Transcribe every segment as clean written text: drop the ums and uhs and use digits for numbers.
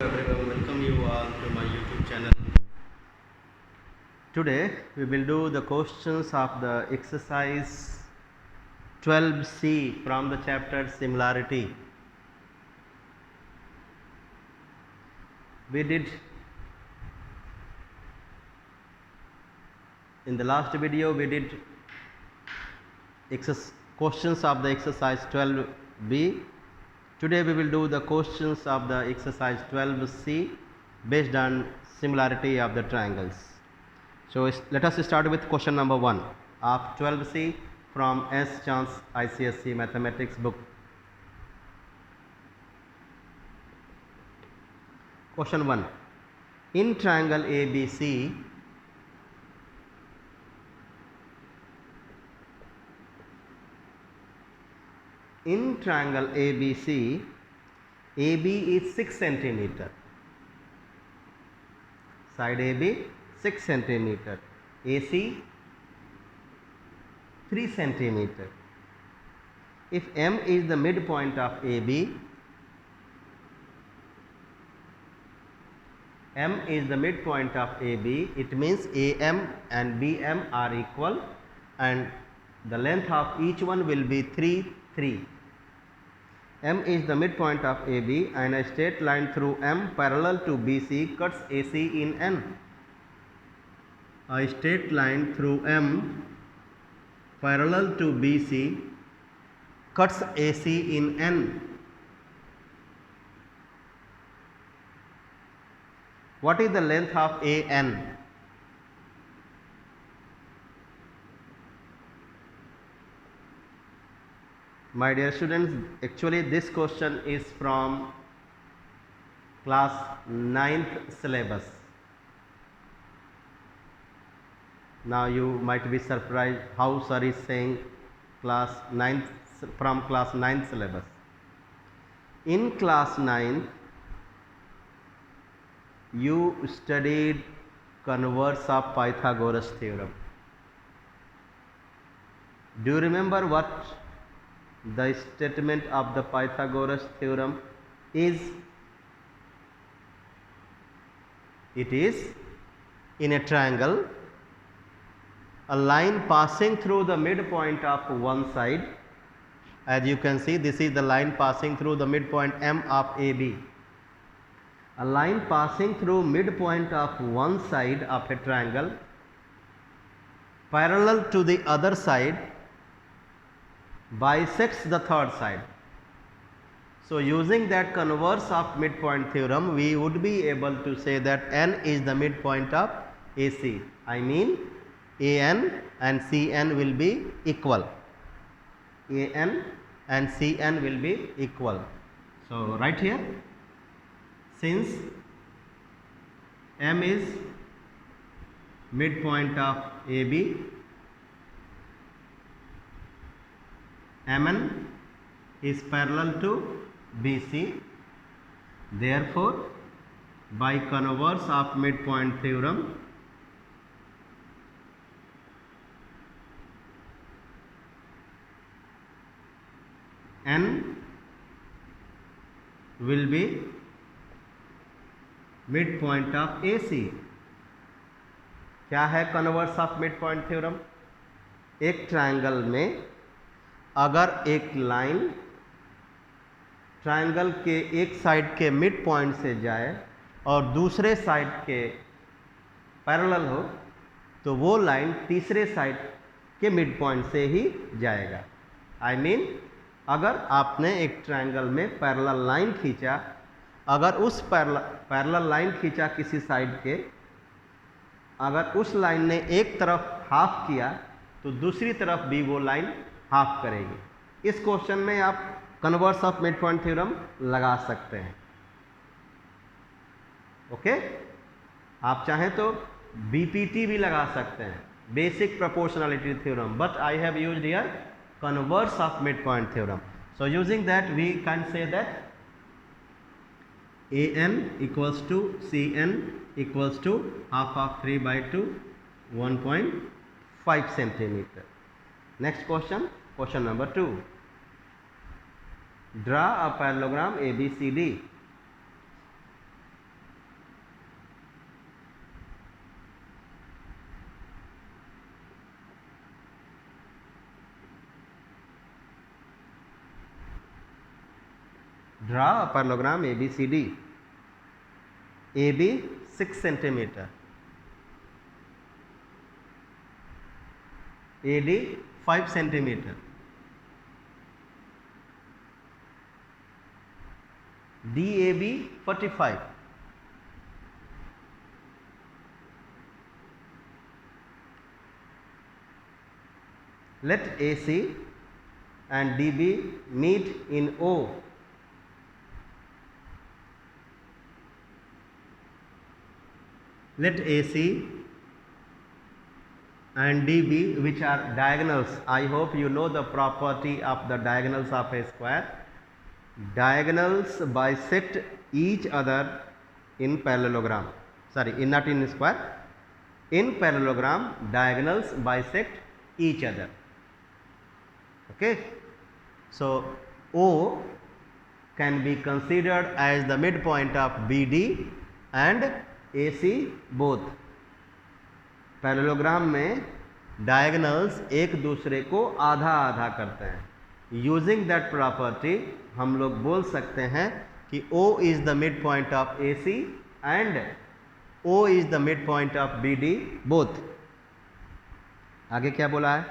Everyone, welcome you all to my YouTube channel. Today we will do the questions of the exercise 12C from the chapter similarity. We did in the last video questions of the exercise 12B. Today we will do the questions of the exercise 12C based on similarity of the triangles. So let us start with question number 1 of 12C from S. Chance ICSE Mathematics book. Question 1. In triangle ABC, AB is 6 centimeter. Side AB 6 centimeter. AC 3 centimeter. If M is the midpoint of AB, M is the midpoint of AB, it means AM and BM are equal and the length of each one will be 3, 3. M is the midpoint of AB and a straight line through M parallel to BC cuts AC in N. A straight line through M parallel to BC cuts AC in N. What is the length of AN? My dear students, actually this question is from class 9th syllabus. Now you might be surprised how sir is saying class 9th from class 9th syllabus. In class 9th you studied converse of Pythagoras theorem. Do you remember what the statement of the Pythagoras theorem is? It is, in a triangle, a line passing through the midpoint of one side. As you can see, this is the line passing through the midpoint M of AB. A line passing through midpoint of one side of a triangle parallel to the other side bisects the third side. So using that converse of midpoint theorem, we would be able to say that N is the midpoint of AC. I mean AN and CN will be equal. AN and CN will be equal. So right here, since M is midpoint of AB, MN is parallel to BC, therefore by converse of midpoint theorem, N will be midpoint of AC. क्या है converse of midpoint theorem? एक triangle में अगर एक line triangle के एक side के mid point से जाए और दूसरे साइड के पैरेलल हो तो वो लाइन तीसरे साइड के मिड पॉइंट से ही जाएगा. आई मीन अगर आपने एक ट्रायंगल में पैरेलल लाइन खींचा, अगर उस पैरेलल लाइन खींचा किसी साइड के, अगर उस लाइन ने एक तरफ हाफ किया तो दूसरी तरफ भी वो लाइन हाफ करेगी. इस क्वेश्चन में आप converse of mid point theorem लगा सकते हैं. ओके, आप चाहें तो बीपीटी भी लगा सकते हैं, basic proportionality theorem, but I have used here converse of mid point theorem. So using that we can say that AN equals to CN equals to half of 3 by 2, 1.5 centimeter. Next question, question number 2. Draw a parallelogram ABCD. Draw a parallelogram ABCD. AB 6 centimeter, AD 5 centimeter, DAB 45, let AC and DB meet in O. Let AC and DB, which are diagonals, I hope you know the property of the diagonals of a square. Diagonals bisect each other in parallelogram. Sorry, not in square. In parallelogram, diagonals bisect each other. Okay. So O can be considered as the midpoint of BD and AC both. Parallelogram में diagonals एक दूसरे को आधा आधा करते हैं. Using that property हम लोग बोल सकते हैं कि O is the mid point of AC and O is the mid point of BD both. आगे क्या बोला है?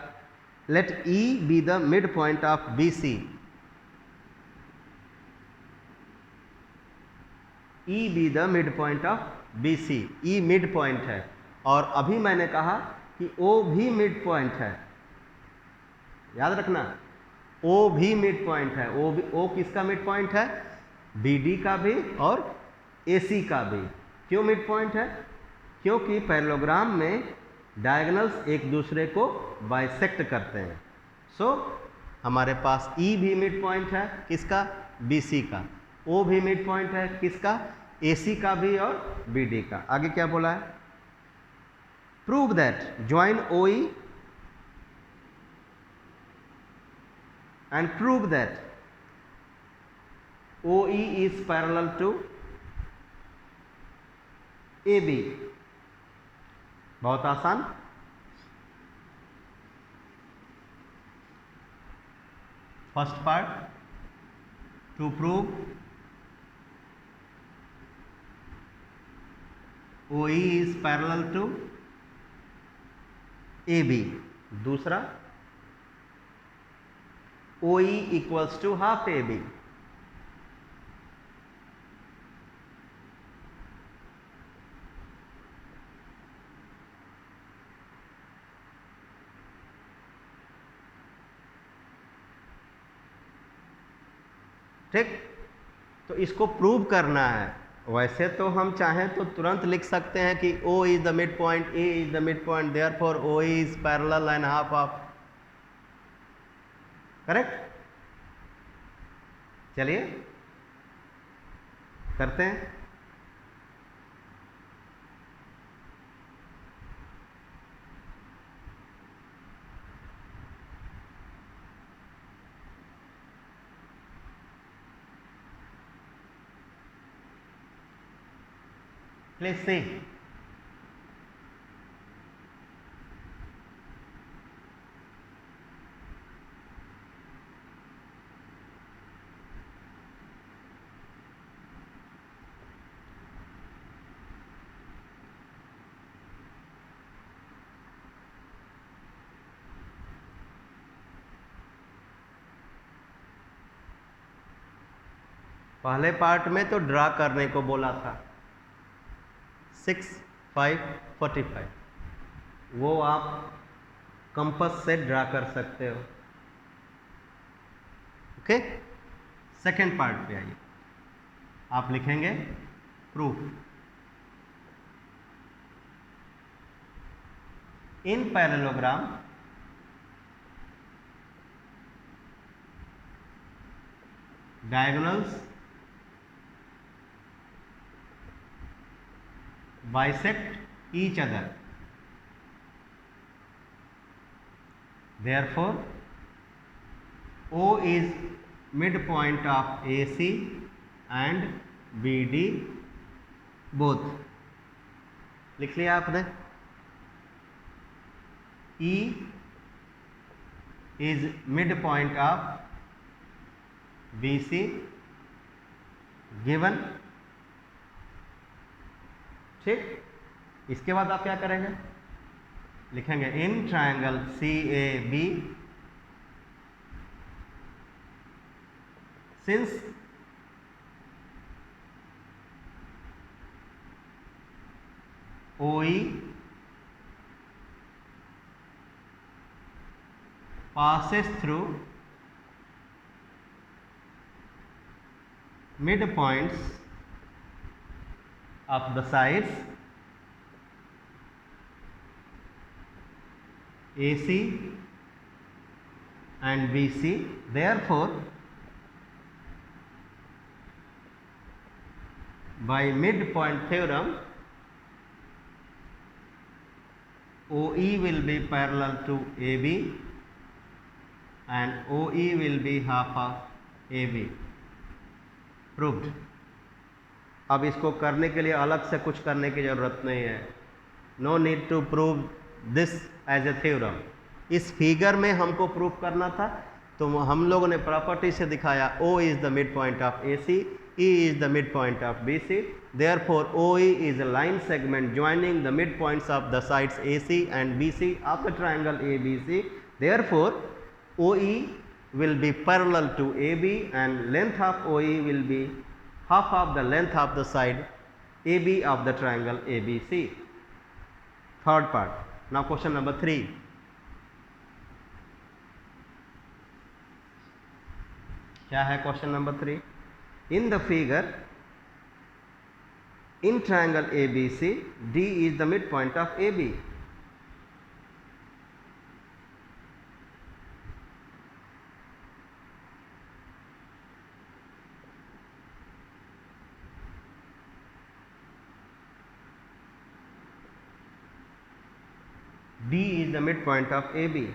Let E be the mid point of BC. E be the mid point of BC. E mid point है और अभी मैंने कहा कि O भी मिड पॉइंट है. याद रखना, O भी मिड पॉइंट है. O किसका मिड पॉइंट है? BD का भी और AC का भी. क्यों मिड पॉइंट है? क्योंकि पैरेललोग्राम में डायगोनल्स एक दूसरे को बाइसेक्ट करते हैं. सो हमारे पास E भी मिड पॉइंट है. किसका? BC का. O भी मिड पॉइंट है. किसका? AC का भी और BD का. आगे क्या बोला है? Prove that join OE and prove that OE is parallel to AB. बहुत आसान. First part, to prove OE is parallel to AB. दूसरा, OE equals to half AB. ठीक, तो इसको प्रूव करना है. वैसे तो हम चाहें तो तुरंत लिख सकते हैं कि O is the mid point, A is the mid point, therefore OE is parallel and half of. Correct? चलिए करते हैं. Please see. पहले पार्ट में तो ड्रा करने को बोला था. 6, 5, 45 वो आप कंपास से ड्रा कर सकते हो. ओके. सेकेंड पार्ट पे आइए. आप लिखेंगे proof. In parallelogram diagonals bisect each other. Therefore, O is midpoint of AC and BD both. लिख लिया आपने? E is midpoint of BC गिवन। ठीक, इसके बाद आप क्या करेंगे, लिखेंगे in triangle C A B since OE passes through midpoints of the sides AC and BC, therefore by midpoint theorem OE will be parallel to AB and OE will be half of AB. Proved. अब इसको करने के लिए अलग से कुछ करने की ज़रूरत नहीं है, no need to prove this as a theorem. इस फिगर में हमको प्रूव करना था, तो हम लोगों ने प्रॉपर्टी से दिखाया O is the mid point of AC, E is the midpoint of BC, therefore OE is a line segment joining the midpoints of the sides AC and BC of the triangle ABC. Therefore OE will be parallel to AB and length of OE will be half of the length of the side AB of the triangle ABC. Third part. Now question number 3. क्या है question number 3? In the figure, in triangle ABC, D is the midpoint of AB. D is the midpoint of AB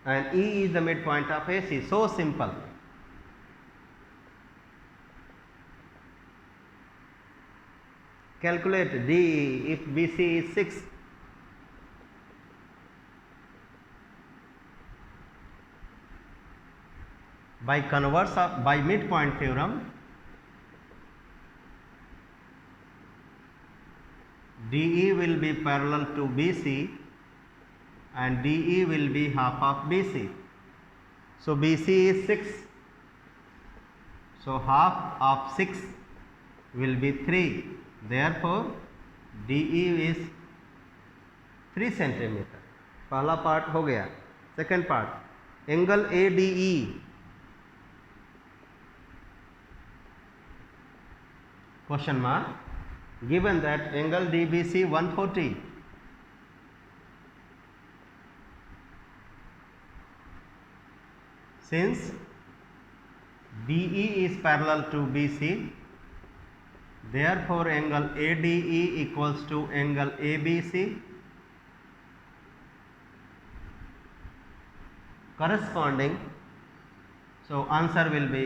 and E is the midpoint of AC. So simple. Calculate D if BC is 6. By converse of by midpoint theorem, DE will be parallel to BC and DE will be half of BC. So BC is 6. So half of 6 will be 3. Therefore DE is 3 centimeter. पहला part हो गया। Second part, angle ADE question mark, given that angle DBC 140, since DE is parallel to BC, therefore angle ADE equals to angle ABC, corresponding, so answer will be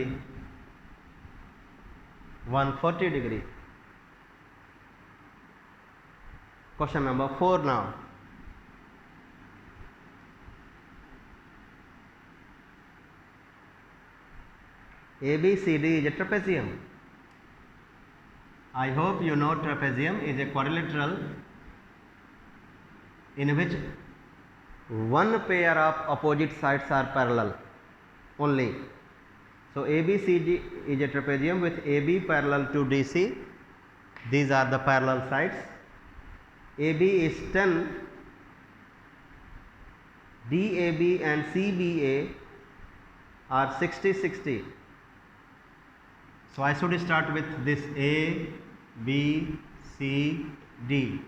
140 degree. Question number 4 now. ABCD is a trapezium. I hope you know trapezium is a quadrilateral in which one pair of opposite sides are parallel only. So ABCD is a trapezium with AB parallel to DC. These are the parallel sides. AB is 10, DAB and CBA are 60-60. So I should start with this A, B, C, D.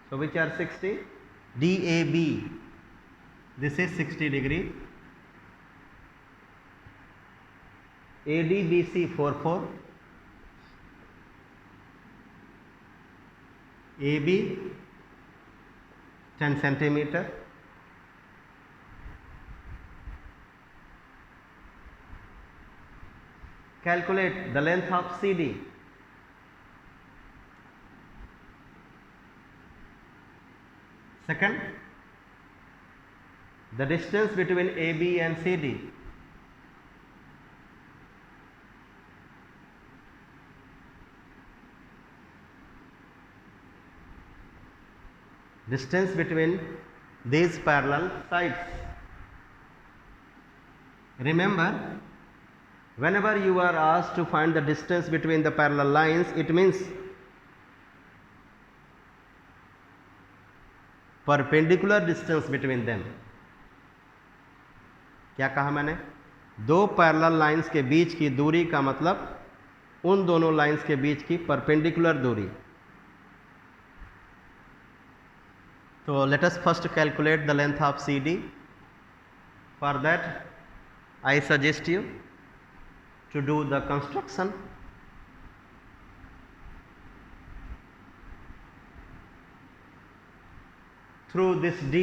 So which are 60? DAB, this is 60 degree. ADBC 44, AB 10 centimeter, calculate the length of CD. Second, the distance between AB and CD. distance between these parallel sides. Remember, whenever you are asked to find the distance between the parallel lines, it means perpendicular distance between them. क्या कहा मैंने? दो parallel lines के बीच की दूरी का मतलब उन दोनों लाइंस के बीच की परपेंडिकुलर दूरी. So let us first calculate the length of CD. For that, I suggest you to do the construction. Through this D,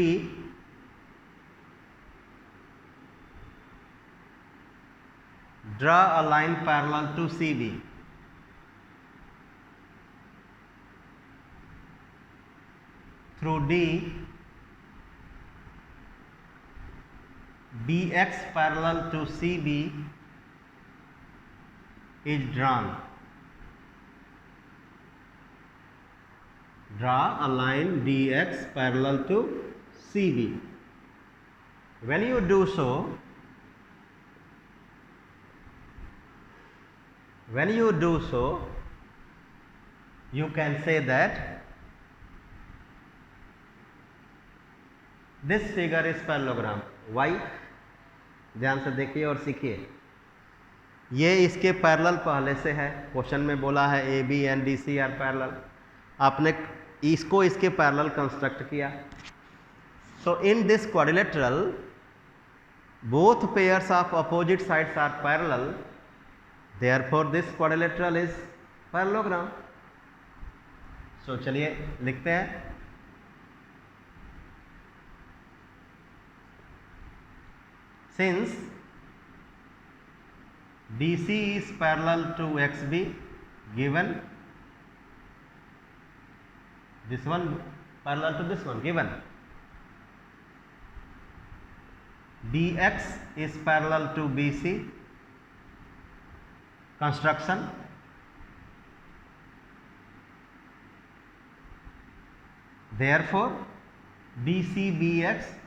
draw a line parallel to CB. Through D, BX parallel to CB is drawn. Draw a line DX parallel to CB. When you do so, you can say that this figure is parallelogram. Why? ध्यान से देखिए और सीखिए. ये इसके parallel पहले से है. क्वेश्चन में बोला है AB and DC are parallel. आपने इसको इसके पैरेलल कंस्ट्रक्ट किया. So in this quadrilateral, both pairs of opposite sides are parallel. Therefore this quadrilateral is parallelogram. So चलिए लिखते हैं. Since DC is parallel to XB, given this one parallel to this one, given BX is parallel to BC, construction. Therefore BCBX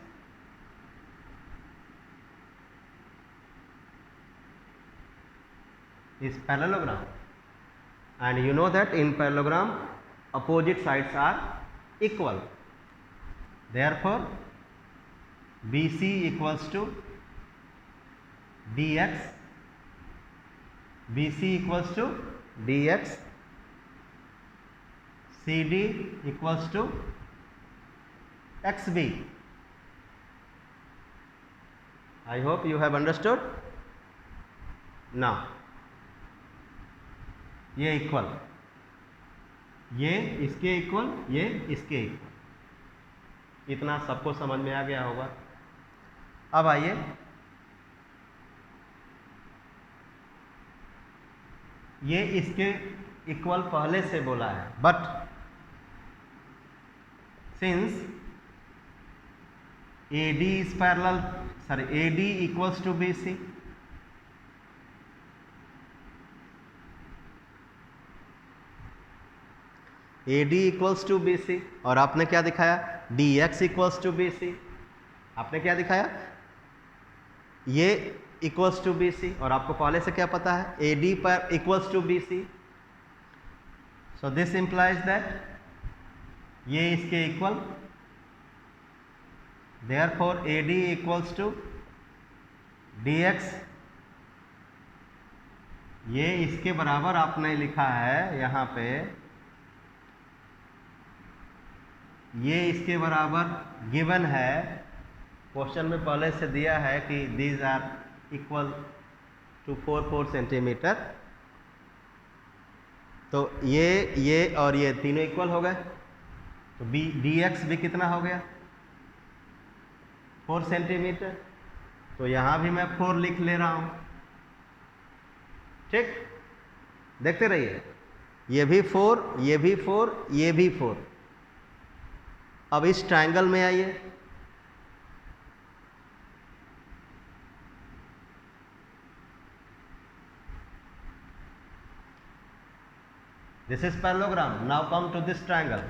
is parallelogram, and you know that in parallelogram opposite sides are equal. Therefore BC equals to DX, BC equals to DX, CD equals to XB. I hope you have understood. Now ये equal, ये इसके equal, ये इसके equal. इतना सबको समझ में आ गया होगा. अब आइए ये इसके इक्वल पहले से बोला है, but since AD is parallel, sorry, AD equals to BC, AD equals to BC, और आपने क्या दिखाया? DX equals to BC. आपने क्या दिखाया? ये equals to BC, और आपको पहले से क्या पता है? AD पर equals to BC. So this implies that ये इसके equal, therefore AD equals to DX. ये इसके बराबर आपने लिखा है यहाँ पे, ये इसके बराबर गिवन है. क्वेश्चन में पहले से दिया है कि these are equal to 4 centimetre. तो ये और ये तीनों इक्वल हो गए. तो DX भी कितना हो गया? 4 सेंटीमीटर. तो यहाँ भी मैं 4 लिख ले रहा हूँ. ठीक, देखते रहिए. ये भी 4, ये भी 4, ये भी 4. अब इस ट्रायंगल में आइए. This is parallelogram. Now come to this triangle.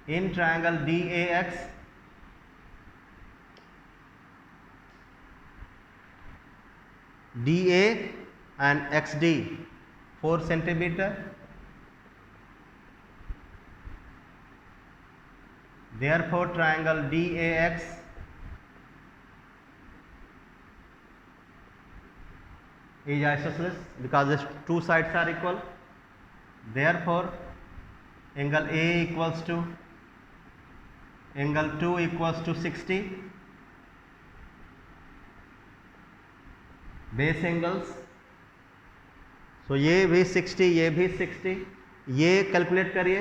in triangle DAX, DA and XD 4 centimeter. Therefore, triangle DAX is isosceles because its two sides are equal. Therefore, angle A equals to angle 2 equals to 60. Base angles, so ये भी 60, ये भी 60, ये calculate करिए.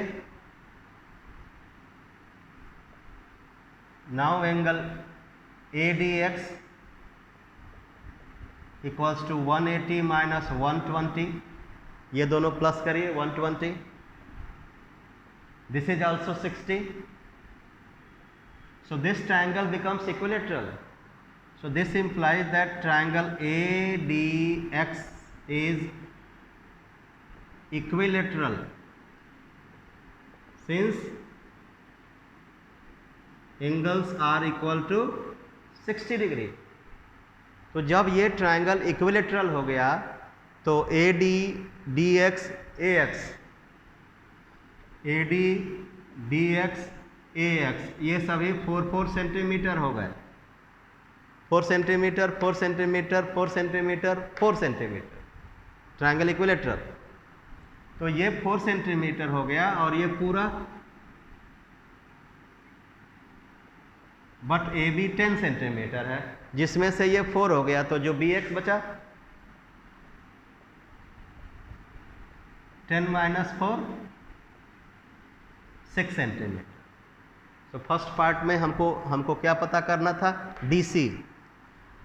Now angle ADX equals to 180 minus 120, ये दोनों plus करिए 120. This is also 60. So this triangle becomes equilateral. So this implies that triangle ADX is equilateral since angles are equal to 60 degree. तो जब ये ट्राइंगल इक्विलेटरल हो गया तो AD DX AX, AD DX AX ये सभी 4 centimetre हो गए. 4 centimetre 4 centimetre 4 centimetre 4 centimetre triangle equilateral. तो ये 4 सेंटीमीटर हो गया और ये पूरा, बट AB 10 सेंटीमीटर है जिसमें से ये 4 हो गया, तो जो BX बचा 10 माइनस 4 6 सेंटीमीटर. तो फर्स्ट पार्ट में हमको क्या पता करना था, DC.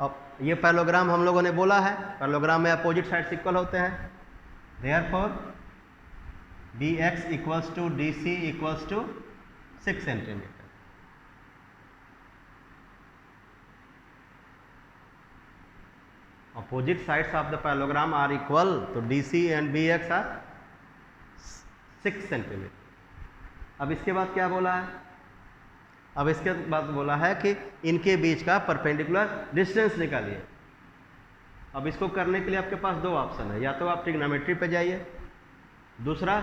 अब ये पैरेललोग्राम हम लोगों ने बोला है, पैरेललोग्राम में अपोजिट साइड्स इक्वल होते हैं. Therefore BX equals to DC equals to 6 centimetre. Opposite sides of the parallelogram are equal, तो DC and BX are 6 centimetre. अब इसके बाद क्या बोला है, अब इसके बाद बोला है कि इनके बीच का परपेंडिकुलर डिस्टेंस निकालिए. अब इसको करने के लिए आपके पास दो ऑप्शन है, या तो आप ट्रिग्नोमेट्री पे जाइए, दूसरा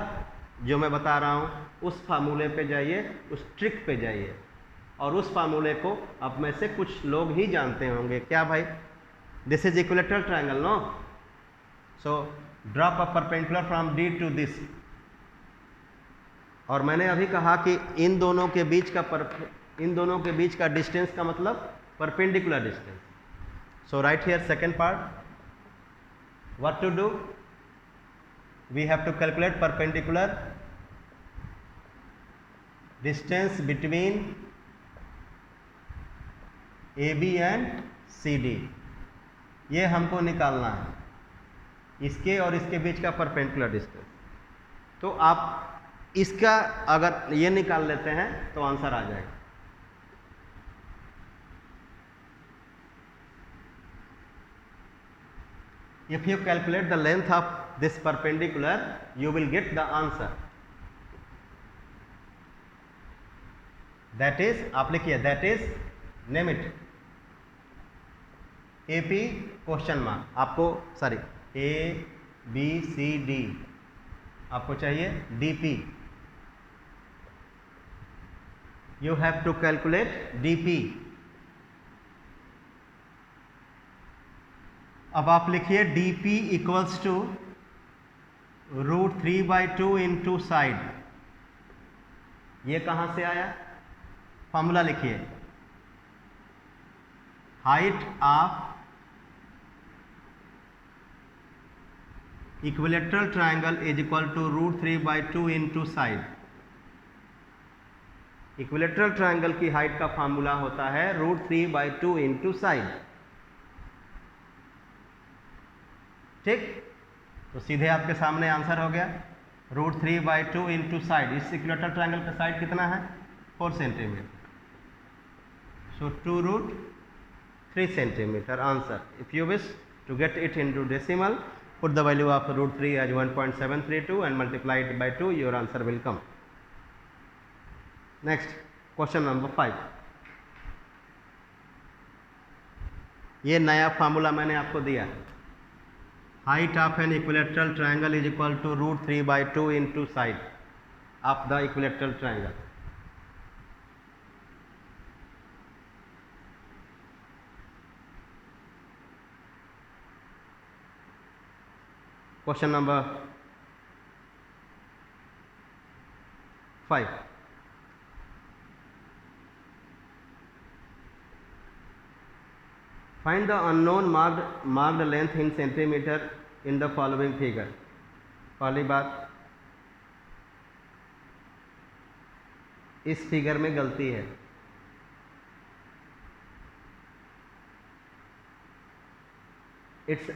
जो मैं बता रहा हूँ उस फार्मूले पे जाइए, उस ट्रिक पे जाइए. और उस फार्मूले को आप में से कुछ लोग ही जानते होंगे. क्या भाई, this is equilateral triangle no, so drop a perpendicular from D to this. और मैंने अभी कहा कि इन दोनों के बीच का डिस्टेंस का मतलब perpendicular distance. So right here second part, what to do, we have to calculate perpendicular distance between AB and CD. ये हमको निकालना है, इसके और इसके बीच का परपेंडिकुलर डिस्टेंस. तो आप इसका अगर ये निकाल लेते हैं तो आंसर आ जाएगा. If you calculate the length of this perpendicular, you will get the answer. That is, आप लिखिए, that is, name it, AP question mark. आपको सॉरी ABCD, आपको चाहिए DP. You have to calculate DP. अब आप लिखिए DP equals to √3/2 into side. ये कहाँ से आया, फॉर्मूला लिखिए, height of equilateral triangle is equal to √3/2 into side. Equilateral triangle की हाइट का फार्मूला होता है √3/2 इंटू साइड. ठीक, तो सीधे आपके सामने आंसर हो गया, √3/2 इंटू साइड. इस इक्विलेटरल ट्रायंगल का साइड कितना है, 4 centimetre. So 2√3 centimetre answer. If you wish to get it into decimal, put the value of √3 as 1.732 and multiply it by 2, your answer will come. Next question number 5। ये नया formula मैंने आपको दिया। Height of an equilateral triangle is equal to √3/2 into side of the equilateral triangle. Question number 5। Find the unknown marked length in centimeter in the following figure। पहली बात, इस figure में गलती है। Its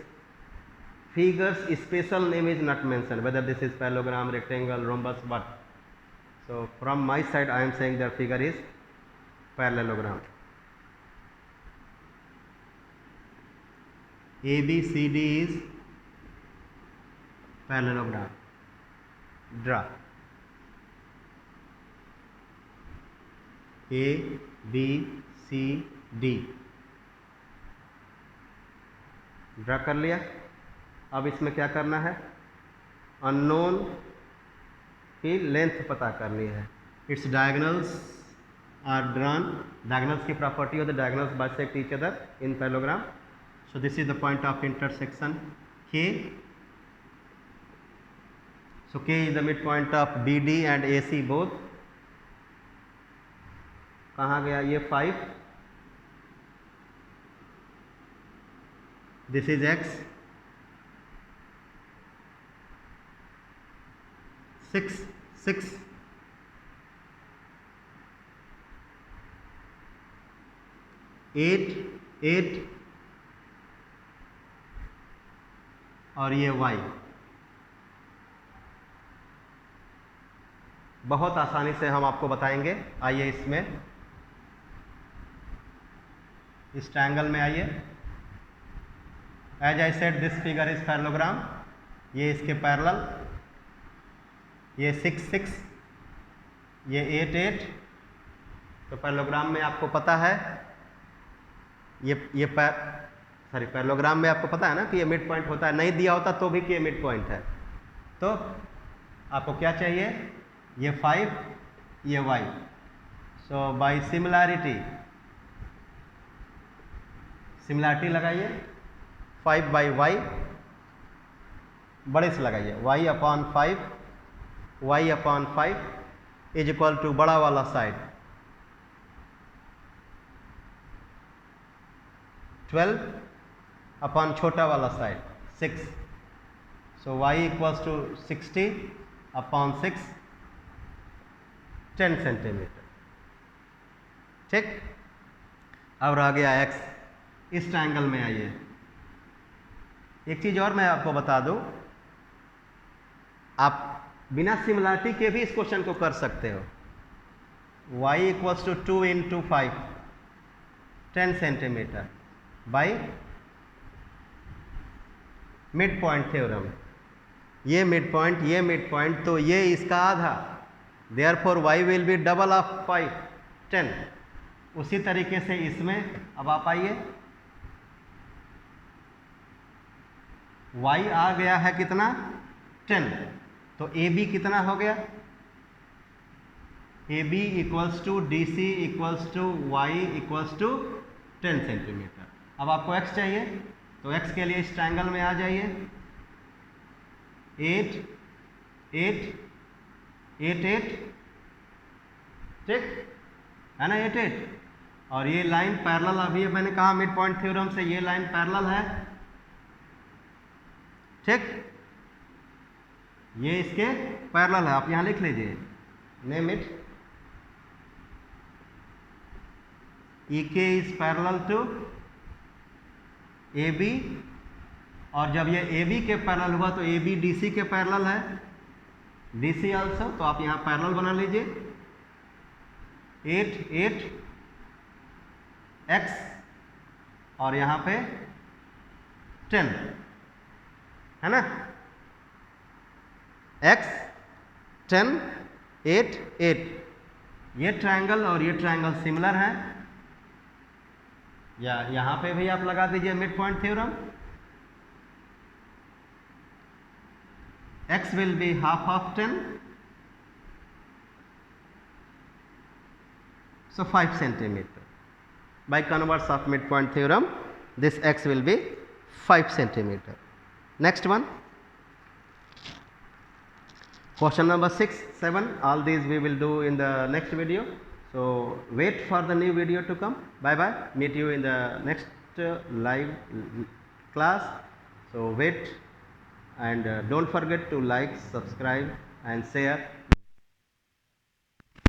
figure's special name is not mentioned, whether this is parallelogram, rectangle, rhombus, what. So from my side I am saying the figure is parallelogram। ABCD is parallelogram। Draw ABCD। Draw कर लिया। अब इसमें क्या करना है, unknown की length पता करनी है। It's diagonals are drawn. Diagonals की प्रॉपर्टी होती है, diagonals bisect each other in parallelogram. So this is the point of intersection K। So K is the midpoint of BD and AC both। कहाँ गया ये 5, this is X, 6 6 8 8 और ये Y। बहुत आसानी से हम आपको बताएंगे। आइए इसमें, इस ट्रायंगल में आइए। As I said this figure is parallelogram. ये इसके पैरेलल, ये 6 6, ये 8 8। तो पैरेललोग्राम में आपको पता है ये पैरेललोग्राम में आपको पता है ना कि ये मिड पॉइंट होता है। नहीं दिया होता तो भी कि ये मिड पॉइंट है। तो आपको क्या चाहिए, ये 5, ये Y। सो बाय सिमिलैरिटी लगाइए। 5/Y बड़े से लगाइए। Y/5 इज इक्वल टू बड़ा वाला साइड 12 अपॉन छोटा वाला side 6। So Y equals to 60/6, 10 centimetre. ठीक। अब रह गया X। इस ट्रायंगल में आइए। एक चीज़ और मैं आपको बता दूं, आप बिना सिमिलरिटी के भी इस क्वेश्चन को कर सकते हो। Y equals to 2 × 5, 10 centimetre by mid point theorem. ये मिड पॉइंट, तो ये इसका आधा, therefore Y will be double of 5, 10। उसी तरीके से इसमें अब आप आइए, Y आ गया है कितना, 10। तो AB कितना हो गया, AB equals to DC equals to Y equals to 10 centimetre. अब आपको X चाहिए, तो X के लिए इस ट्रायंगल में आ जाइए। 8 8 8 8, ठीक है ना, 8 8। और ये लाइन पैरेलल, अभी मैंने कहा मिड पॉइंट थ्योरम से ये लाइन पैरेलल है, ठीक। ये इसके पैरेलल है, आप यहां लिख लीजिए, name it EK is parallel to AB। और जब ये AB के पैरेलल हुआ तो AB DC के पैरेलल है, DC आल्सो। तो आप यहां पैरेलल बना लीजिए। 8 8 X और यहां पे 10 है ना, X 10 8 8। ये ट्रायंगल और ये ट्रायंगल सिमिलर है, या यहाँ पे भी आप लगा दीजिए mid point theorem. x will be half of 10, so 5 centimeter. By converse of midpoint theorem, this x will be 5 centimeter. Next one, question number 6, 7, all these we will do in the next video. So wait for the new video to come. Bye bye, meet you in the next live class. So wait, and don't forget to like, subscribe and share